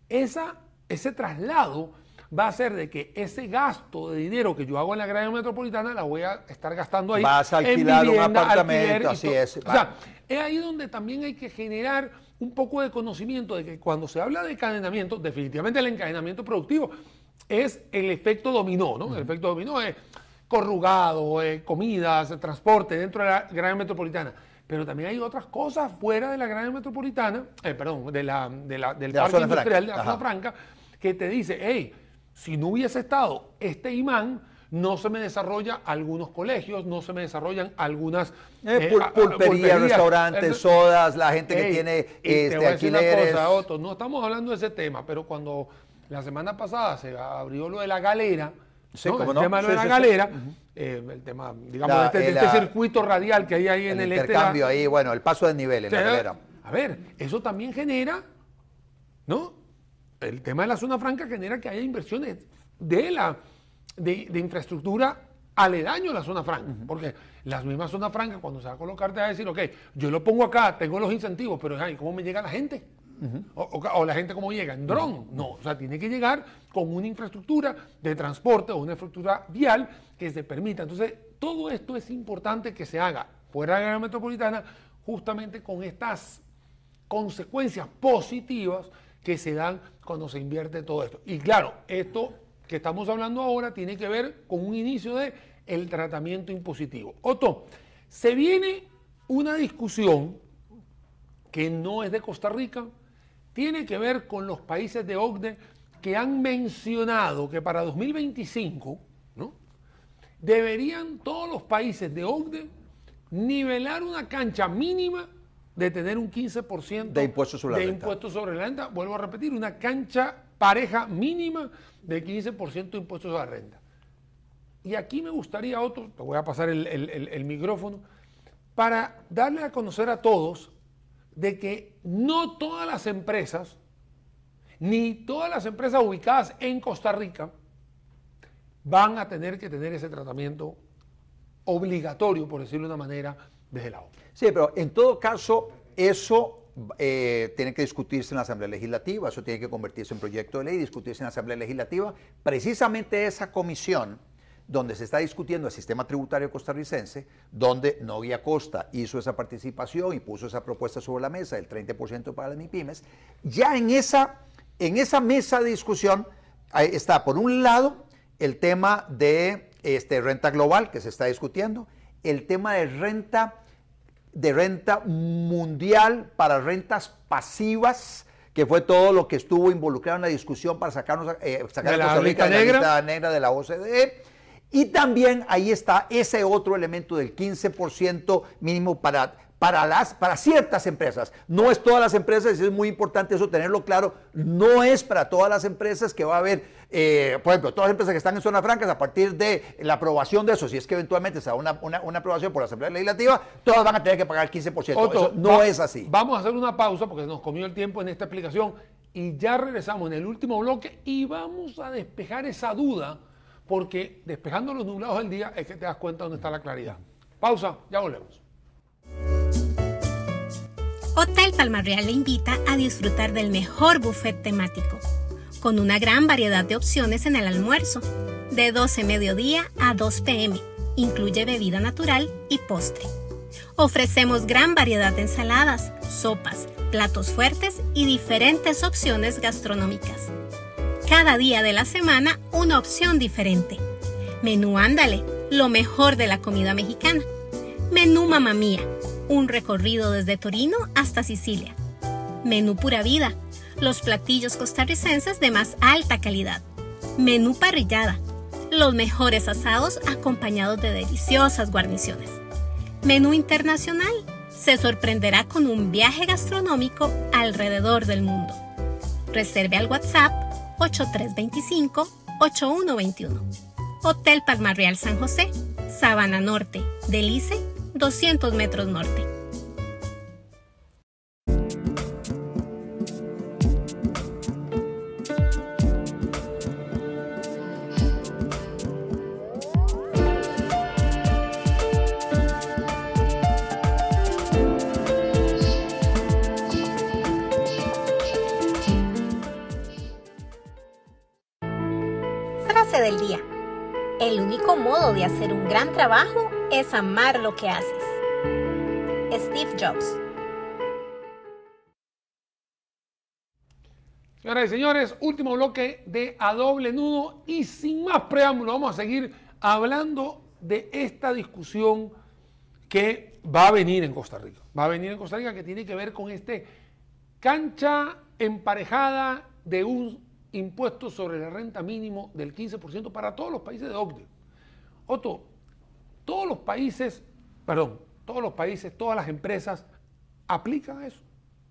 Ese traslado va a hacer de que ese gasto de dinero que yo hago en la gran área metropolitana la voy a estar gastando ahí. Vas a alquilar vivienda, un apartamento, así es. O sea, es ahí donde también hay que generar un poco de conocimiento de que cuando se habla de encadenamiento, definitivamente el encadenamiento productivo es el efecto dominó, ¿no? El efecto dominó es corrugado, comidas, transporte dentro de la gran área metropolitana. Pero también hay otras cosas fuera de la gran área metropolitana, del parque industrial de la zona franca, que te dice, hey, si no hubiese estado este imán, no se me desarrollan algunos colegios, no se me desarrollan algunas pulperías, restaurantes, sodas, la gente que tiene alquileres. Una cosa, Otto, no estamos hablando de ese tema, pero cuando la semana pasada se abrió lo de la galera, sí, ¿no? El tema de la galera, el tema, digamos, de este circuito radial que hay ahí en el intercambio ahí, bueno, el paso de nivel en la galera. A ver, eso también genera, ¿no? El tema de la zona franca genera que haya inversiones de infraestructura aledaño a la zona franca, porque las mismas zonas francas cuando se va a colocar te va a decir, ok, yo lo pongo acá, tengo los incentivos, pero ¿cómo me llega la gente? O la gente cómo llega, en dron. No, o sea, tiene que llegar con una infraestructura de transporte o una infraestructura vial que se permita. Entonces, todo esto es importante que se haga fuera de la área metropolitana, justamente con estas consecuencias positivas que se dan cuando se invierte todo esto. Y claro, esto que estamos hablando ahora tiene que ver con un inicio de el tratamiento impositivo. Otto, se viene una discusión que no es de Costa Rica, tiene que ver con los países de OCDE que han mencionado que para 2025, ¿no?, deberían todos los países de OCDE nivelar una cancha mínima de tener un 15% de impuestos sobre la renta. Impuestos sobre la renta. Vuelvo a repetir, una cancha pareja mínima de 15% de impuestos sobre la renta. Y aquí me gustaría, Otto, te voy a pasar el micrófono, para darle a conocer a todos de que no todas las empresas, ni todas las empresas ubicadas en Costa Rica, van a tener que tener ese tratamiento obligatorio, por decirlo de una manera, desde la OCDE. Sí, pero en todo caso, eso tiene que discutirse en la Asamblea Legislativa, eso tiene que convertirse en proyecto de ley, discutirse en la Asamblea Legislativa. Precisamente esa comisión donde se está discutiendo el sistema tributario costarricense, donde Novia Costa hizo esa participación y puso esa propuesta sobre la mesa del 30% para las MIPYMES, ya en esa mesa de discusión está, por un lado, el tema de renta global que se está discutiendo, el tema de renta mundial para rentas pasivas, que fue todo lo que estuvo involucrado en la discusión para sacar a Costa Rica de la lista negra de la OCDE. Y también ahí está ese otro elemento del 15% mínimo para ciertas empresas. No es todas las empresas, es muy importante eso tenerlo claro, no es para todas las empresas que va a haber, por ejemplo, todas las empresas que están en zonas francas, a partir de la aprobación de eso, si es que eventualmente se da una aprobación por la Asamblea Legislativa, todas van a tener que pagar el 15%. Otto, eso no es así. Vamos a hacer una pausa porque nos comió el tiempo en esta explicación y ya regresamos en el último bloque y vamos a despejar esa duda, porque despejando los nublados del día es que te das cuenta dónde está la claridad. Pausa, ya volvemos. Hotel Palma Real le invita a disfrutar del mejor buffet temático, con una gran variedad de opciones en el almuerzo, de 12 mediodía a 2 p.m. Incluye bebida natural y postre. Ofrecemos gran variedad de ensaladas, sopas, platos fuertes y diferentes opciones gastronómicas. Cada día de la semana una opción diferente. Menú Ándale, lo mejor de la comida mexicana. Menú Mamma Mía, un recorrido desde Torino hasta Sicilia. Menú Pura Vida, los platillos costarricenses de más alta calidad. Menú Parrillada, los mejores asados acompañados de deliciosas guarniciones. Menú Internacional, se sorprenderá con un viaje gastronómico alrededor del mundo. Reserve al WhatsApp 8325-8121. Hotel Palma Real San José, Sabana Norte, Delice, 200 metros norte. Frase del día. El único modo de hacer un gran trabajo es amar lo que haces. Steve Jobs. Señoras y señores, último bloque de A Doble Nudo y sin más preámbulo vamos a seguir hablando de esta discusión que va a venir en Costa Rica. Va a venir en Costa Rica, que tiene que ver con cancha emparejada de un impuesto sobre la renta mínimo del 15% para todos los países de OCDE. Otto, todas las empresas aplican eso.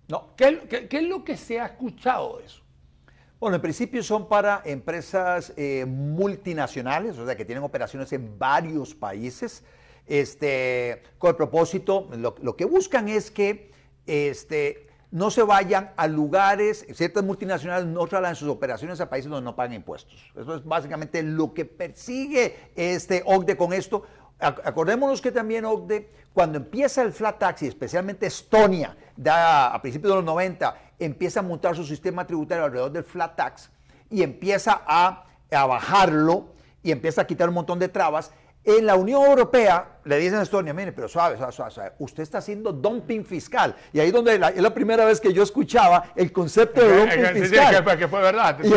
No. ¿Qué es lo que se ha escuchado de eso? Bueno, en principio son para empresas multinacionales, o sea, que tienen operaciones en varios países. Con el propósito, lo que buscan es que no se vayan a lugares, ciertas multinacionales no trasladen sus operaciones a países donde no pagan impuestos. Eso es básicamente lo que persigue OCDE con esto. Acordémonos que también OCDE, cuando empieza el flat tax, y especialmente Estonia, a principios de los 90, empieza a montar su sistema tributario alrededor del flat tax y empieza a bajarlo y empieza a quitar un montón de trabas. En la Unión Europea le dicen a Estonia, mire, pero suave, usted está haciendo dumping fiscal. Y ahí donde es la primera vez que yo escuchaba el concepto de dumping fiscal. Que fue verdad. Y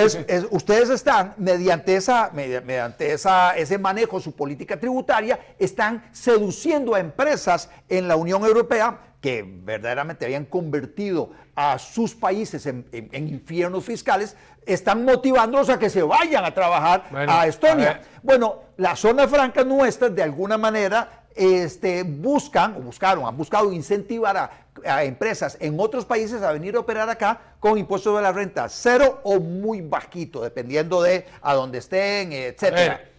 ustedes están, mediante ese manejo, su política tributaria, están seduciendo a empresas en la Unión Europea que verdaderamente habían convertido a sus países en infiernos fiscales, están motivándolos a que se vayan a trabajar a Estonia. Bueno, la zona franca nuestra, de alguna manera, han buscado incentivar a empresas en otros países a venir a operar acá con impuestos de la renta cero o muy bajito, dependiendo de a dónde estén, etcétera.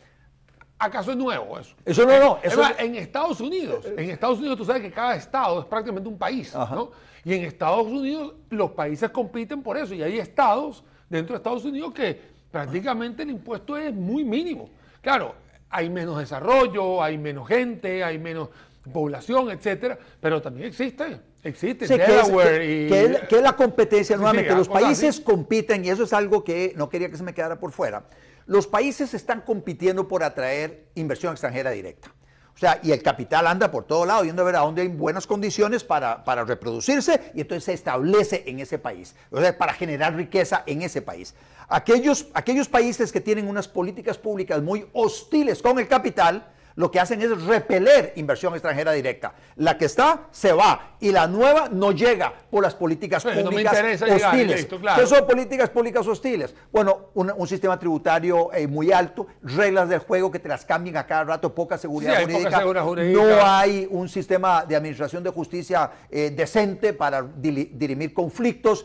¿Acaso es nuevo eso? Eso no. En Estados Unidos tú sabes que cada estado es prácticamente un país, ¿no? Y en Estados Unidos los países compiten por eso, y hay estados dentro de Estados Unidos que prácticamente el impuesto es muy mínimo. Claro, hay menos desarrollo, hay menos gente, hay menos población, etcétera, pero también existe Delaware que es la competencia nuevamente. Los países compiten, y eso es algo que no quería que se me quedara por fuera. Los países están compitiendo por atraer inversión extranjera directa. O sea, y el capital anda por todo lado, yendo a ver a dónde hay buenas condiciones para reproducirse, y entonces se establece en ese país, o sea, para generar riqueza en ese país. Aquellos países que tienen unas políticas públicas muy hostiles con el capital, lo que hacen es repeler inversión extranjera directa. La que está, se va, y la nueva no llega por las políticas públicas hostiles. Listo, claro. ¿Qué son políticas públicas hostiles? Bueno, un sistema tributario muy alto, reglas del juego que te las cambian a cada rato, poca seguridad jurídica. No hay un sistema de administración de justicia decente para dirimir conflictos.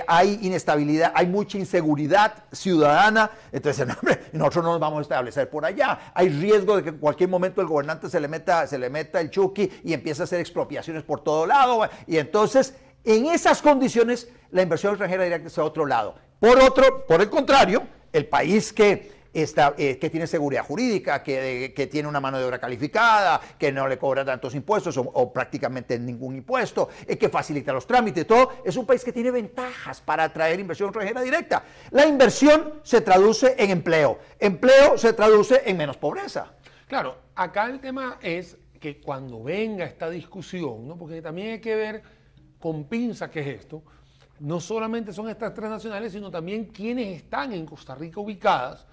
Hay inestabilidad, hay mucha inseguridad ciudadana. Entonces, nosotros no nos vamos a establecer por allá. Hay riesgo de que en cualquier momento el gobernante se le meta el chuki y empiece a hacer expropiaciones por todo lado, y entonces en esas condiciones la inversión extranjera directa es a otro lado. Por el contrario, el país que tiene seguridad jurídica, que tiene una mano de obra calificada, que no le cobra tantos impuestos o prácticamente ningún impuesto, que facilita los trámites, todo, es un país que tiene ventajas para atraer inversión extranjera directa. La inversión se traduce en empleo se traduce en menos pobreza. Claro, acá el tema es que cuando venga esta discusión, ¿no? Porque también hay que ver con pinza qué es esto, no solamente son estas transnacionales, sino también quienes están en Costa Rica ubicadas,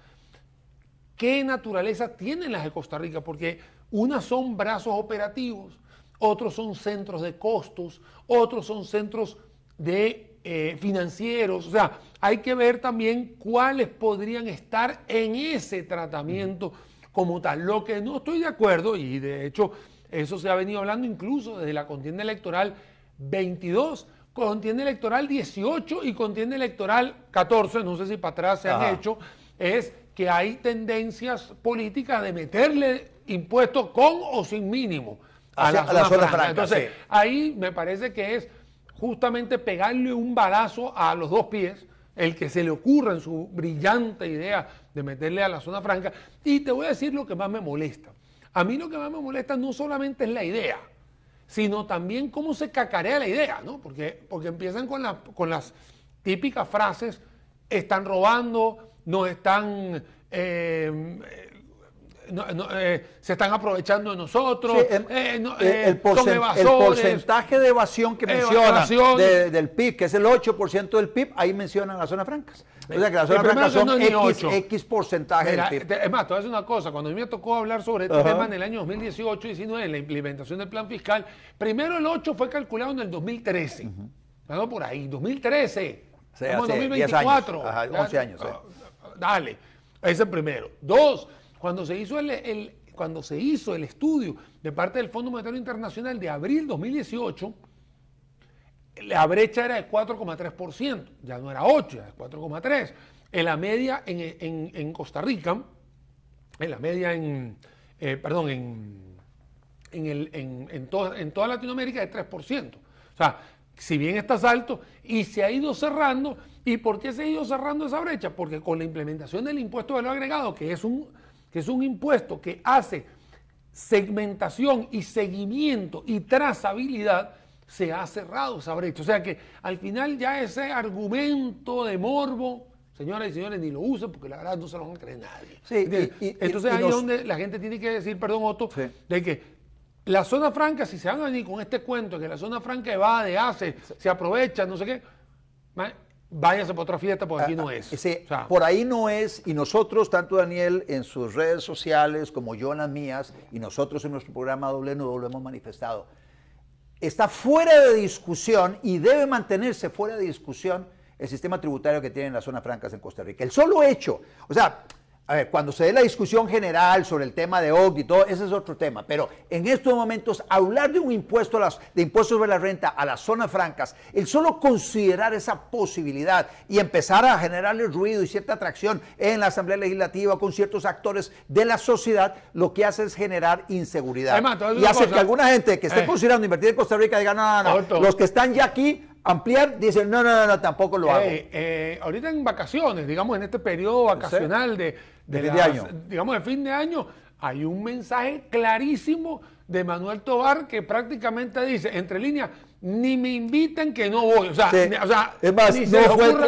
qué naturaleza tienen las de Costa Rica, porque unas son brazos operativos, otros son centros de costos, otros son centros de financieros, o sea, hay que ver también cuáles podrían estar en ese tratamiento como tal. Lo que no estoy de acuerdo, y de hecho eso se ha venido hablando incluso desde la contienda electoral 22, contienda electoral 18 y contienda electoral 14, no sé si para atrás se han hecho, es que hay tendencias políticas de meterle impuestos con o sin mínimo a la zona franca. Entonces, ahí me parece que es justamente pegarle un balazo a los dos pies, el que se le ocurra en su brillante idea de meterle a la zona franca. Y te voy a decir lo que más me molesta. A mí lo que más me molesta no solamente es la idea, sino también cómo se cacarea la idea, ¿no? Porque empiezan con las típicas frases, están robando, nos están... se están aprovechando de nosotros, el porcentaje de evasión que mencionan del PIB, que es el 8% del PIB, ahí mencionan las zonas francas. O sea que las zonas francas son X porcentaje del PIB. Es más, te voy a decir una cosa, cuando a mí me tocó hablar sobre este tema en el año 2018-19, en la implementación del plan fiscal, primero el 8 fue calculado en el 2013, ¿no? Por ahí, 2013, estamos en 2024. 11 años. Dale, ese es el primero. Dos, cuando se hizo el estudio de parte del Fondo Monetario Internacional de abril 2018, la brecha era de 4,3%, ya no era 8, ya es 4,3%. En la media en Costa Rica, en la media en toda Latinoamérica es 3%. O sea, si bien estás alto y se ha ido cerrando. ¿Y por qué se ha ido cerrando esa brecha? Porque con la implementación del impuesto de valor agregado, que es un impuesto que hace segmentación y seguimiento y trazabilidad, se ha cerrado esa brecha. O sea que al final ya ese argumento de morbo, señoras y señores, ni lo usen porque la verdad no se lo van a creer nadie. Sí, entonces ahí es donde la gente tiene que decir, perdón Otto, de que la zona franca, si se van a venir con este cuento de que la zona franca evade, hace, se aprovecha, no sé qué, váyase para otra fiesta porque aquí no es. Sí, o sea, por ahí no es, y nosotros, tanto Daniel en sus redes sociales como yo en las mías, y nosotros en nuestro programa Doble Nudo lo hemos manifestado. está fuera de discusión y debe mantenerse fuera de discusión el sistema tributario que tienen las zonas francas en Costa Rica. El solo hecho, o sea, a ver, cuando se dé la discusión general sobre el tema de OCDE y todo, ese es otro tema, pero en estos momentos hablar de un impuesto, de impuestos sobre la renta a las zonas francas, el solo considerar esa posibilidad y empezar a generarle ruido y cierta atracción en la Asamblea Legislativa con ciertos actores de la sociedad, lo que hace es generar inseguridad. Además, y hace que alguna gente que esté considerando invertir en Costa Rica diga, no, los que están ya aquí, ampliar, dicen, no, tampoco lo hago. Ahorita en vacaciones, digamos en este periodo vacacional de fin de año, hay un mensaje clarísimo de Manuel Tovar que prácticamente dice, entre líneas, ni me inviten que no voy. O sea, es más,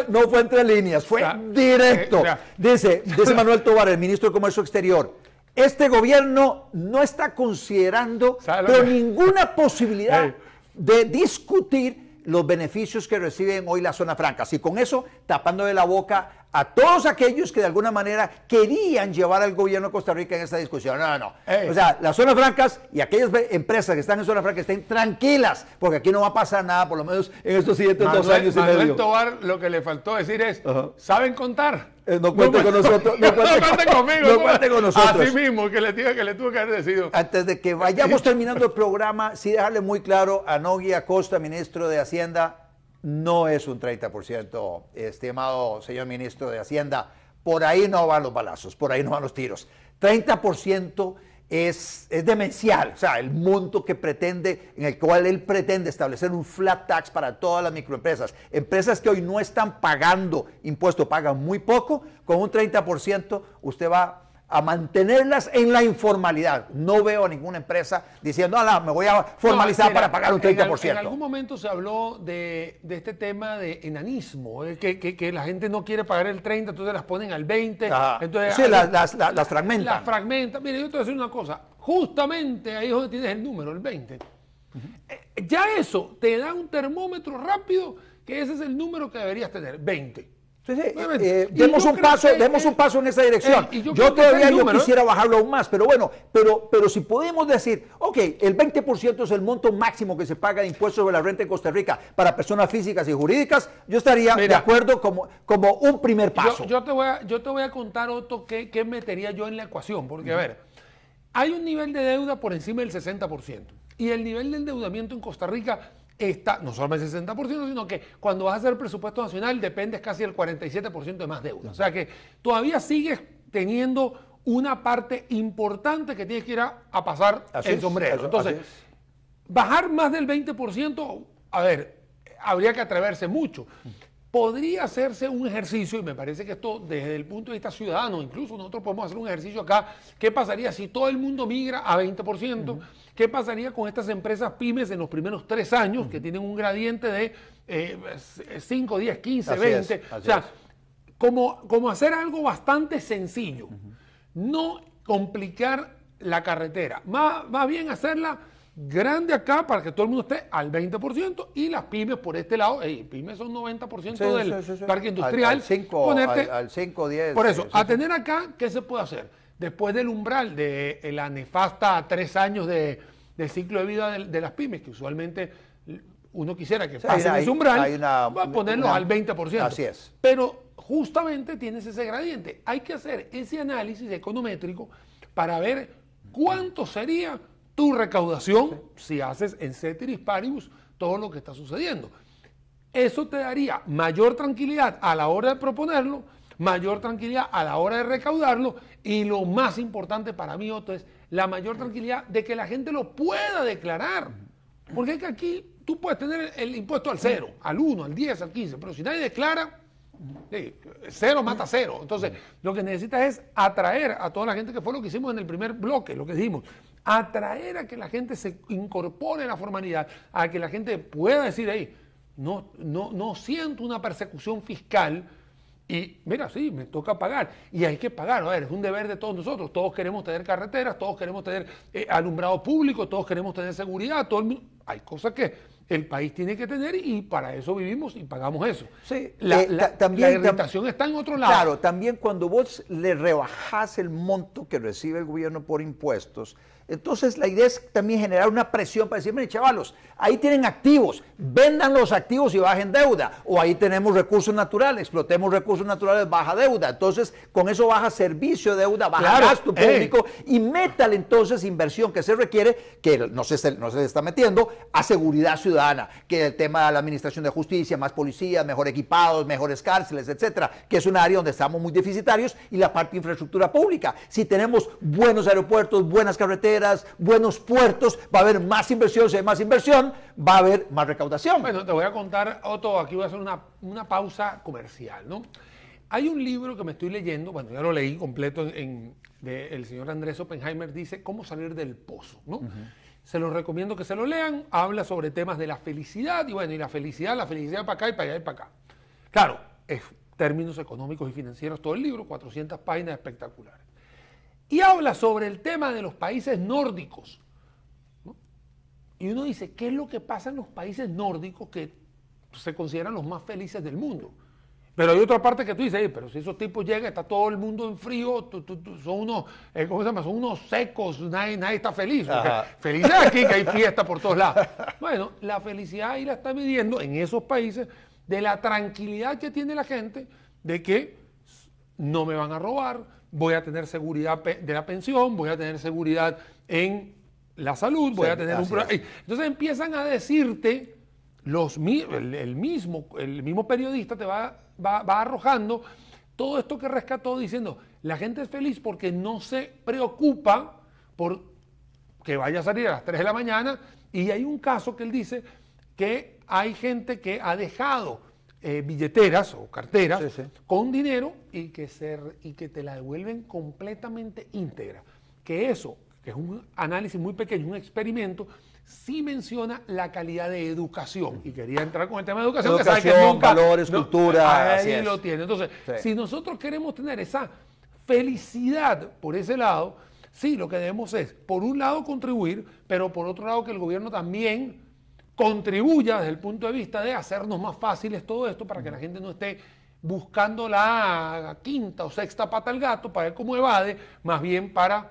no fue entre líneas, fue directo. Dice Manuel Tovar, el ministro de Comercio Exterior, este gobierno no está considerando ninguna posibilidad de discutir los beneficios que reciben hoy las zonas francas, y con eso tapándole la boca a todos aquellos que de alguna manera querían llevar al gobierno de Costa Rica en esta discusión. O sea, las zonas francas y aquellas empresas que están en zonas francas estén tranquilas, porque aquí no va a pasar nada, por lo menos en estos siguientes 2 años y medio. Manuel Tovar, lo que le faltó decir es, ¿saben contar? No cuente con nosotros. No cuente conmigo. No cuente con nosotros. Así mismo, que le tuvo que haber decidido. Antes de que vayamos terminando el programa, sí dejarle muy claro a Nogui Acosta, ministro de Hacienda, no es un 30%, estimado señor ministro de Hacienda. Por ahí no van los balazos, por ahí no van los tiros. 30% es demencial, o sea, el monto que pretende, en el cual él pretende establecer un flat tax para todas las microempresas. Empresas que hoy no están pagando impuesto, pagan muy poco, con un 30% usted va a mantenerlas en la informalidad. No veo a ninguna empresa diciendo, me voy a formalizar para pagar un 30%. En algún momento se habló de este tema de enanismo, que la gente no quiere pagar el 30%, entonces las ponen al 20%. Entonces, sí, las fragmentan. Las fragmentan. Mire, yo te voy a decir una cosa. Justamente ahí es donde tienes el número, el 20%. Ya eso te da un termómetro rápido que ese es el número que deberías tener, 20%. Demos un paso en esa dirección. Yo todavía quisiera bajarlo aún más, pero bueno, pero si podemos decir, ok, el 20% es el monto máximo que se paga de impuestos sobre la renta en Costa Rica para personas físicas y jurídicas, yo estaría de acuerdo como un primer paso. Yo te voy a contar, Otto, qué metería yo en la ecuación, porque a ver, hay un nivel de deuda por encima del 60%, y el nivel de endeudamiento en Costa Rica está no solamente el 60%, sino que cuando vas a hacer el presupuesto nacional dependes casi del 47% de más deuda. O sea que todavía sigues teniendo una parte importante que tienes que ir a pasar el sombrero. Entonces, bajar más del 20%, a ver, habría que atreverse mucho. Podría hacerse un ejercicio, y me parece que esto desde el punto de vista ciudadano, incluso nosotros podemos hacer un ejercicio acá, ¿qué pasaría si todo el mundo migra a 20%? ¿Qué pasaría con estas empresas pymes en los primeros 3 años, que tienen un gradiente de 5, 10, 15, 20? O sea, como hacer algo bastante sencillo, no complicar la carretera, más bien hacerla grande acá para que todo el mundo esté al 20% y las pymes por este lado, pymes son 90% del parque industrial. Al 5, 10. Por eso, a tener acá, ¿qué se puede hacer? Después del umbral de la nefasta 3 años de ciclo de vida de las pymes, que usualmente uno quisiera que pasen ese umbral, va a ponerlos al 20%. Así es. Pero justamente tienes ese gradiente. Hay que hacer ese análisis econométrico para ver cuánto sería tu recaudación si haces en ceteris paribus todo lo que está sucediendo. Eso te daría mayor tranquilidad a la hora de proponerlo, mayor tranquilidad a la hora de recaudarlo, y lo más importante para mí, Otto, es la mayor tranquilidad de que la gente lo pueda declarar. Porque es que aquí tú puedes tener el impuesto al 0, al 1, al 10, al 15, pero si nadie declara, 0 mata 0. Entonces, lo que necesitas es atraer a toda la gente, que fue lo que hicimos en el primer bloque, lo que dijimos, atraer a que la gente se incorpore en la formalidad, a que la gente pueda decir ahí, no siento una persecución fiscal y mira, sí, me toca pagar y hay que pagar. A ver, es un deber de todos nosotros. Todos queremos tener carreteras, todos queremos tener alumbrado público, todos queremos tener seguridad. Hay cosas que el país tiene que tener y para eso vivimos y pagamos eso. Sí, la irritación está en otro lado. Claro, también cuando vos le rebajás el monto que recibe el gobierno por impuestos, Entonces la idea es también generar una presión para decir, miren chavalos, ahí tienen activos, vendan los activos y bajen deuda, o ahí tenemos recursos naturales, explotemos recursos naturales, baja deuda, entonces con eso baja servicio de deuda, baja gasto público y métale entonces inversión que se requiere, que no se está metiendo, a seguridad ciudadana, que el tema de la administración de justicia, más policías, mejor equipados, mejores cárceles, etcétera, que es un área donde estamos muy deficitarios, y la parte de infraestructura pública. Si tenemos buenos aeropuertos, buenas carreteras, buenos puertos, va a haber más inversión, si hay más inversión, va a haber más recaudación. Bueno, te voy a contar, Otto, aquí voy a hacer una pausa comercial, ¿no? Hay un libro que me estoy leyendo, bueno, ya lo leí completo del señor Andrés Oppenheimer, dice Cómo salir del pozo, ¿no? Se los recomiendo que se lo lean, habla sobre temas de la felicidad, y bueno, y la felicidad para acá y para allá y para acá. Claro, es términos económicos y financieros todo el libro, 400 páginas espectaculares. Y habla sobre el tema de los países nórdicos, ¿no? Y uno dice, ¿qué es lo que pasa en los países nórdicos que se consideran los más felices del mundo? Pero hay otra parte que tú dices, pero si esos tipos llegan, está todo el mundo en frío, son unos, ¿cómo se llama? Son unos secos, nadie está feliz. Feliz es aquí, que hay fiesta por todos lados. Bueno, la felicidad ahí la está midiendo en esos países de la tranquilidad que tiene la gente de que no me van a robar, voy a tener seguridad de la pensión, voy a tener seguridad en la salud, voy a tener un... Entonces empiezan a decirte, el mismo periodista te va arrojando todo esto que rescató diciendo, la gente es feliz porque no se preocupa por que vaya a salir a las 3 de la mañana, y hay un caso que él dice que hay gente que ha dejado billeteras o carteras con dinero y que te la devuelven completamente íntegra. Que eso, que es un análisis muy pequeño, un experimento, sí menciona la calidad de educación. Y quería entrar con el tema de educación. Educación, que nunca, valores, cultura. Ahí lo tiene. Entonces, si nosotros queremos tener esa felicidad por ese lado, sí, lo que debemos es, por un lado, contribuir, pero por otro lado, que el gobierno también contribuya desde el punto de vista de hacernos más fáciles todo esto para que la gente no esté buscando la quinta o sexta pata al gato para ver cómo evade, más bien para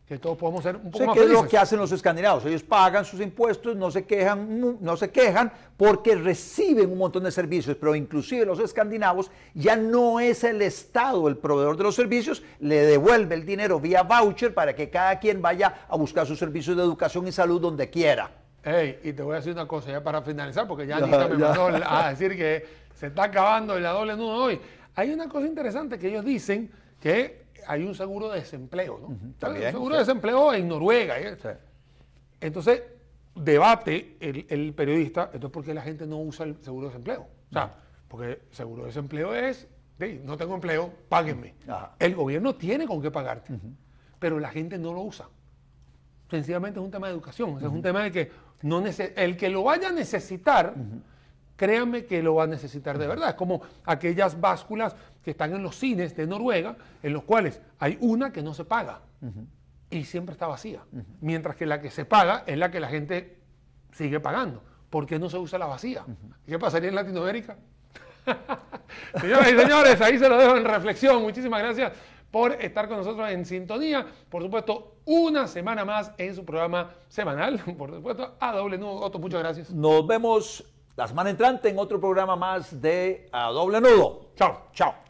que todos podamos ser un poco más felices. ¿Qué es lo que hacen los escandinavos? Ellos pagan sus impuestos, no se quejan porque reciben un montón de servicios, pero inclusive los escandinavos ya no es el Estado el proveedor de los servicios, le devuelve el dinero vía voucher para que cada quien vaya a buscar sus servicios de educación y salud donde quiera. Hey, y te voy a decir una cosa ya para finalizar, porque ya Anita me mandó a decir que se está acabando la doble nudo hoy. Hay una cosa interesante que ellos dicen, que hay un seguro de desempleo, ¿no? También, un seguro de desempleo en Noruega. Entonces, debate el periodista, entonces, ¿por qué la gente no usa el seguro de desempleo? O sea, porque el seguro de desempleo es, no tengo empleo, páguenme. El gobierno tiene con qué pagarte, pero la gente no lo usa. Sencillamente es un tema de educación, es un tema de que el que lo vaya a necesitar, créanme que lo va a necesitar de verdad. Es como aquellas básculas que están en los cines de Noruega, en los cuales hay una que no se paga y siempre está vacía, mientras que la que se paga es la que la gente sigue pagando. ¿Por qué no se usa la vacía? ¿Qué pasaría en Latinoamérica? Señoras y señores, ahí se lo dejo en reflexión. Muchísimas gracias por estar con nosotros en sintonía. Por supuesto, una semana más en su programa semanal. Por supuesto, A Doble Nudo. Otto, muchas gracias. Nos vemos la semana entrante en otro programa más de A Doble Nudo. Chao. Chao.